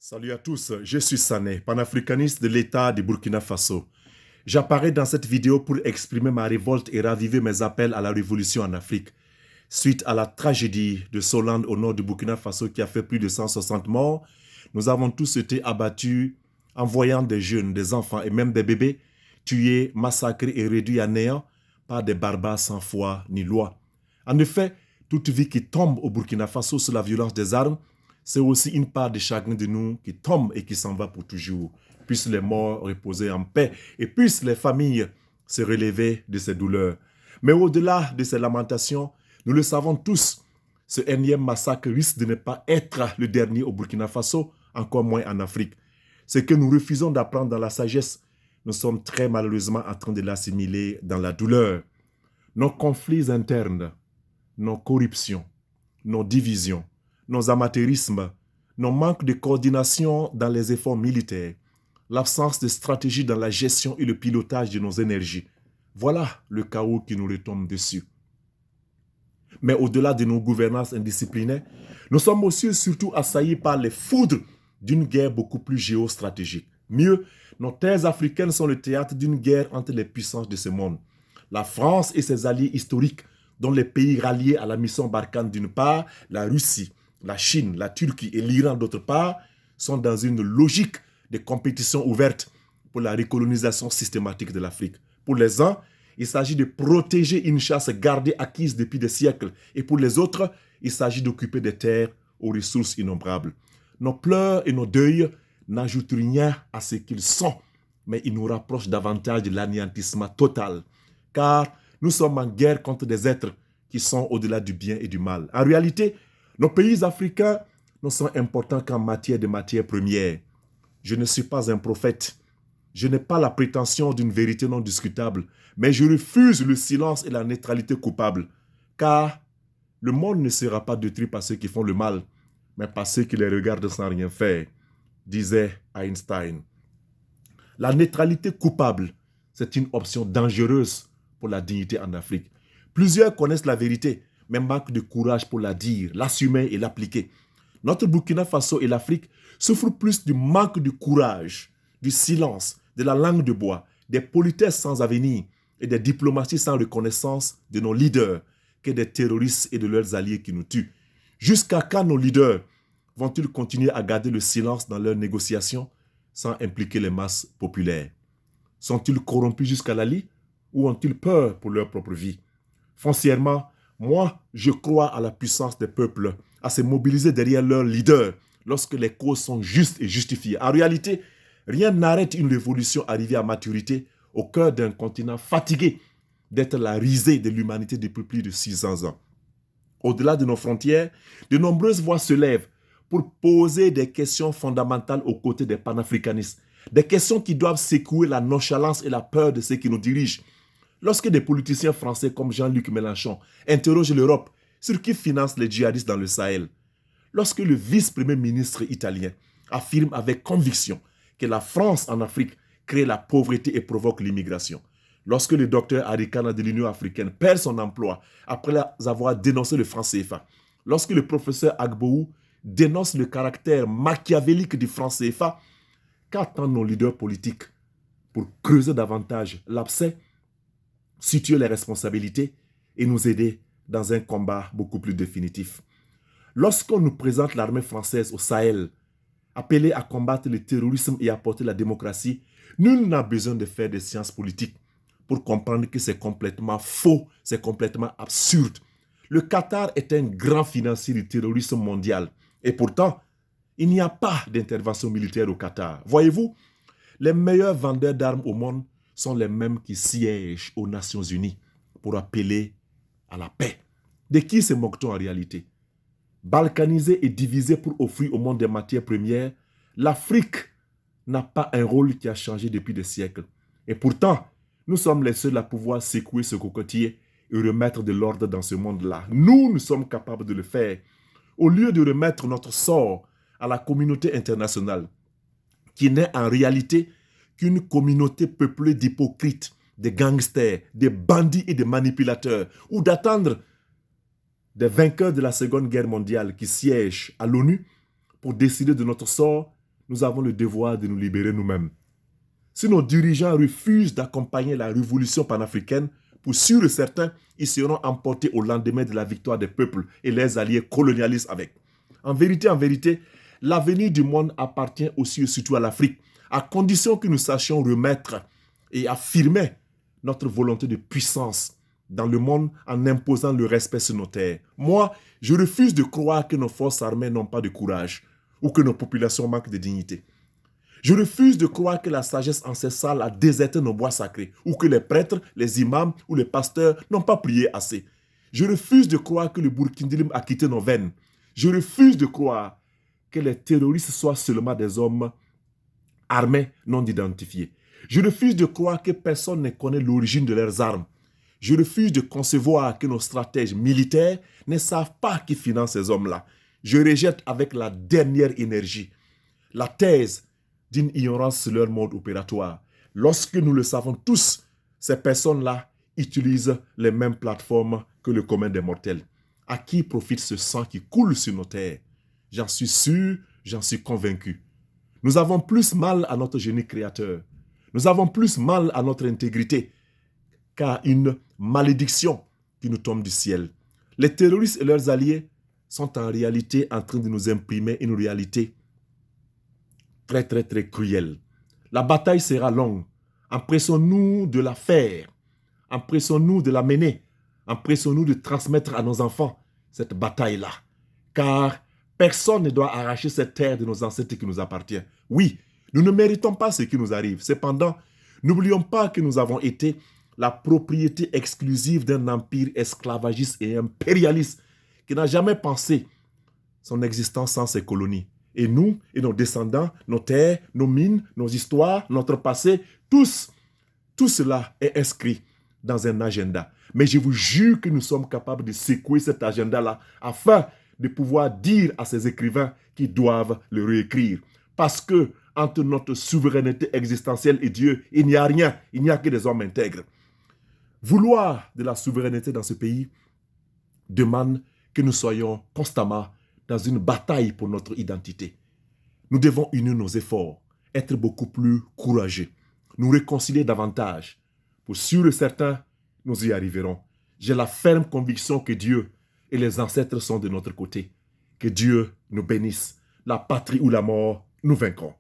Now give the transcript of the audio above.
Salut à tous, je suis Sané, panafricaniste de l'État du Burkina Faso. J'apparais dans cette vidéo pour exprimer ma révolte et raviver mes appels à la révolution en Afrique. Suite à la tragédie de Solande au nord du Burkina Faso qui a fait plus de 160 morts, nous avons tous été abattus en voyant des jeunes, des enfants et même des bébés tués, massacrés et réduits à néant par des barbares sans foi ni loi. En effet, toute vie qui tombe au Burkina Faso sous la violence des armes, c'est aussi une part de chacun de nous qui tombe et qui s'en va pour toujours. Puissent les morts reposer en paix et puissent les familles se relever de ces douleurs. Mais au-delà de ces lamentations, nous le savons tous, ce énième massacre risque de ne pas être le dernier au Burkina Faso, encore moins en Afrique. Ce que nous refusons d'apprendre dans la sagesse, nous sommes très malheureusement en train de l'assimiler dans la douleur. Nos conflits internes, nos corruptions, nos divisions, nos amateurismes, nos manques de coordination dans les efforts militaires, l'absence de stratégie dans la gestion et le pilotage de nos énergies. Voilà le chaos qui nous retombe dessus. Mais au-delà de nos gouvernances indisciplinées, nous sommes aussi surtout assaillis par les foudres d'une guerre beaucoup plus géostratégique. Mieux, nos terres africaines sont le théâtre d'une guerre entre les puissances de ce monde. La France et ses alliés historiques, dont les pays ralliés à la mission Barkhane d'une part, la Russie, la Chine, la Turquie et l'Iran d'autre part, sont dans une logique de compétition ouverte pour la recolonisation systématique de l'Afrique. Pour les uns, il s'agit de protéger une chasse gardée acquise depuis des siècles. Et pour les autres, il s'agit d'occuper des terres aux ressources innombrables. Nos pleurs et nos deuils n'ajoutent rien à ce qu'ils sont, mais ils nous rapprochent davantage de l'anéantissement total. Car nous sommes en guerre contre des êtres qui sont au-delà du bien et du mal. En réalité, nos pays africains ne sont importants qu'en matière de matières premières. Je ne suis pas un prophète. Je n'ai pas la prétention d'une vérité non discutable, mais je refuse le silence et la neutralité coupable. Car le monde ne sera pas détruit par ceux qui font le mal, mais par ceux qui les regardent sans rien faire, disait Einstein. La neutralité coupable, c'est une option dangereuse pour la dignité en Afrique. Plusieurs connaissent la vérité, mais manquent de courage pour la dire, l'assumer et l'appliquer. Notre Burkina Faso et l'Afrique souffrent plus du manque de courage, du silence, de la langue de bois, des politesses sans avenir et des diplomaties sans reconnaissance de nos leaders que des terroristes et de leurs alliés qui nous tuent. Jusqu'à quand nos leaders vont-ils continuer à garder le silence dans leurs négociations sans impliquer les masses populaires? Sont-ils corrompus jusqu'à la lie ou ont-ils peur pour leur propre vie? Foncièrement, moi, je crois à la puissance des peuples, à se mobiliser derrière leurs leaders lorsque les causes sont justes et justifiées. En réalité, rien n'arrête une révolution arrivée à maturité au cœur d'un continent fatigué d'être la risée de l'humanité depuis plus de 600 ans. Au-delà de nos frontières, de nombreuses voix se lèvent pour poser des questions fondamentales aux côtés des panafricanistes. Des questions qui doivent secouer la nonchalance et la peur de ceux qui nous dirigent. Lorsque des politiciens français comme Jean-Luc Mélenchon interrogent l'Europe sur qui finance les djihadistes dans le Sahel, lorsque le vice-premier ministre italien affirme avec conviction que la France en Afrique crée la pauvreté et provoque l'immigration, lorsque le docteur Arikana de l'Union africaine perd son emploi après avoir dénoncé le franc CFA, lorsque le professeur Agboou dénonce le caractère machiavélique du franc CFA, qu'attendent nos leaders politiques pour creuser davantage l'abcès, situer les responsabilités et nous aider dans un combat beaucoup plus définitif? Lorsqu'on nous présente l'armée française au Sahel, appelée à combattre le terrorisme et à porter la démocratie, nul n'a besoin de faire des sciences politiques pour comprendre que c'est complètement faux, c'est complètement absurde. Le Qatar est un grand financier du terrorisme mondial. Et pourtant, il n'y a pas d'intervention militaire au Qatar. Voyez-vous, les meilleurs vendeurs d'armes au monde sont les mêmes qui siègent aux Nations Unies pour appeler à la paix. De qui se moque-t-on en réalité? Balkanisée et divisée pour offrir au monde des matières premières, l'Afrique n'a pas un rôle qui a changé depuis des siècles. Et pourtant, nous sommes les seuls à pouvoir secouer ce cocotier et remettre de l'ordre dans ce monde-là. Nous sommes capables de le faire. Au lieu de remettre notre sort à la communauté internationale, qui n'est en réalité qu'une communauté peuplée d'hypocrites, de gangsters, de bandits et de manipulateurs, ou d'attendre des vainqueurs de la Seconde Guerre mondiale qui siègent à l'ONU pour décider de notre sort, nous avons le devoir de nous libérer nous-mêmes. Si nos dirigeants refusent d'accompagner la révolution panafricaine, pour sûr et certain, ils seront emportés au lendemain de la victoire des peuples et les alliés colonialistes avec. En vérité, l'avenir du monde appartient aussi et surtout à l'Afrique, à condition que nous sachions remettre et affirmer notre volonté de puissance dans le monde en imposant le respect sur nos terres. Moi, je refuse de croire que nos forces armées n'ont pas de courage ou que nos populations manquent de dignité. Je refuse de croire que la sagesse ancestrale a déserté nos bois sacrés ou que les prêtres, les imams ou les pasteurs n'ont pas prié assez. Je refuse de croire que le Burkindilim a quitté nos veines. Je refuse de croire que les terroristes soient seulement des hommes armés non identifiés. Je refuse de croire que personne ne connaît l'origine de leurs armes. Je refuse de concevoir que nos stratèges militaires ne savent pas qui finance ces hommes-là. Je rejette avec la dernière énergie la thèse d'une ignorance sur leur mode opératoire. Lorsque nous le savons tous, ces personnes-là utilisent les mêmes plateformes que le commun des mortels. À qui profite ce sang qui coule sur nos terres? J'en suis sûr, j'en suis convaincu. Nous avons plus mal à notre génie créateur. Nous avons plus mal à notre intégrité qu'à une malédiction qui nous tombe du ciel. Les terroristes et leurs alliés sont en réalité en train de nous imprimer une réalité très cruelle. La bataille sera longue. Empressons-nous de la faire. Empressons-nous de la mener. Empressons-nous de transmettre à nos enfants cette bataille-là. Car personne ne doit arracher cette terre de nos ancêtres qui nous appartient. Oui, nous ne méritons pas ce qui nous arrive. Cependant, n'oublions pas que nous avons été la propriété exclusive d'un empire esclavagiste et impérialiste qui n'a jamais pensé son existence sans ses colonies. Et nous et nos descendants, nos terres, nos mines, nos histoires, notre passé, tout cela est inscrit dans un agenda. Mais je vous jure que nous sommes capables de secouer cet agenda-là afin de pouvoir dire à ces écrivains qu'ils doivent le réécrire. Parce que entre notre souveraineté existentielle et Dieu, il n'y a rien, il n'y a que des hommes intègres. Vouloir de la souveraineté dans ce pays demande que nous soyons constamment dans une bataille pour notre identité. Nous devons unir nos efforts, être beaucoup plus courageux, nous réconcilier davantage. Pour sûr et certain, nous y arriverons. J'ai la ferme conviction que Dieu et les ancêtres sont de notre côté. Que Dieu nous bénisse. La patrie ou la mort, nous vaincrons.